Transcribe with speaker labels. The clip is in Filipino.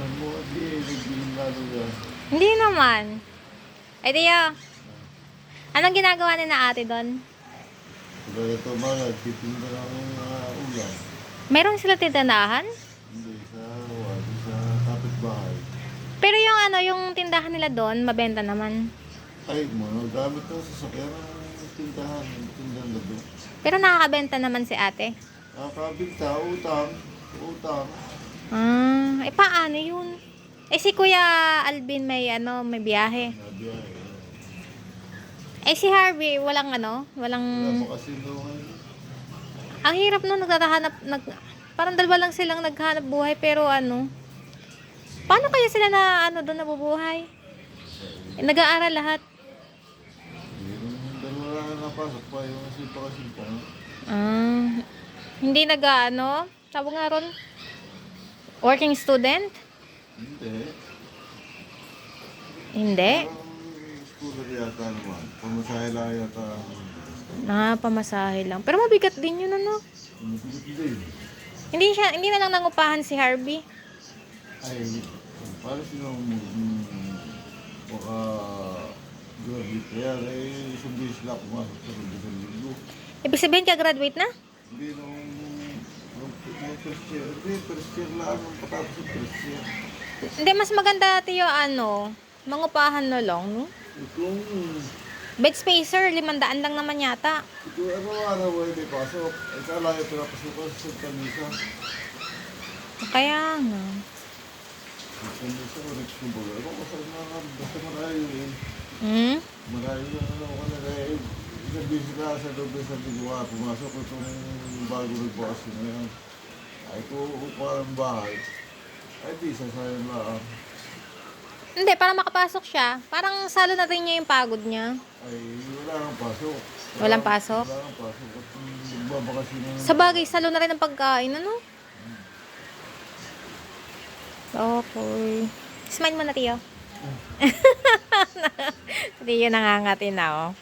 Speaker 1: Tingnan mo, nagbiling lalo yan.
Speaker 2: Hindi naman. Ay, Tio. Anong ginagawa ni na ate doon?
Speaker 1: Kaya ito mga, titinda ng ulam.
Speaker 2: Meron sila tindanahan?
Speaker 1: Hindi, sa kapitbahay.
Speaker 2: Pero yung yung tindahan nila doon, mabenta naman.
Speaker 1: Ay mo, gamit ng sasakyan ng tindahan na doon.
Speaker 2: Pero nakakabenta naman si ate.
Speaker 1: Nakakabinta, utang.
Speaker 2: Paano yun? Si Kuya Alvin may may biyahe.
Speaker 1: Nabiyahe.
Speaker 2: Si Harvey, walang
Speaker 1: Wala pa kasi doon.
Speaker 2: Ang hirap no, parang dalawa lang silang naghanap buhay, pero paano kaya sila na doon nabubuhay? Nag-aaral lahat.
Speaker 1: Yung dalawa lang napasok pa, yung sipa.
Speaker 2: Hindi tawag nga ron, working student? Hindi.
Speaker 1: Parang scholar yata naman. Pamasahe lang yata.
Speaker 2: Pamasahe lang. Pero mabigat din yun,
Speaker 1: Mabigat din.
Speaker 2: Hindi na lang nangupahan si Harvey.
Speaker 1: Ay, parang graduate kaya isang beses lang pumasok sa isang linggo.
Speaker 2: Ibig sabihin ka-graduate na?
Speaker 1: Hindi first year. Hindi, first year lang. Nung patapos yung first year.
Speaker 2: Hindi, mas maganda Tio, mangupahan na lang, no?
Speaker 1: Itong,
Speaker 2: Bed spacer, 500 lang naman yata.
Speaker 1: ito araw-araw ay may pasok. Ay kalayo pinapasok ko sa kanisa.
Speaker 2: Kaya nga.
Speaker 1: Sa kanisa ko nagsimula. Ako masarap na basta marayo eh. Marayo na ako na eh. Isang beses ka sa doon sa lingwa. Pumasok ko itong bago nagbukas ko ngayon. Ay ko upahan ng bahay. Ay di sasayang lang.
Speaker 2: Hindi, para makapasok siya, parang salo na rin niya yung pagod niya.
Speaker 1: Ay wala kang pasok.
Speaker 2: Walang pasok?
Speaker 1: Wala kang pasok. At nagbabakasyon na.
Speaker 2: Sa bagay, salo na rin ang pagkain, Okay. Smile mo na, Tio. Tio nangangati na,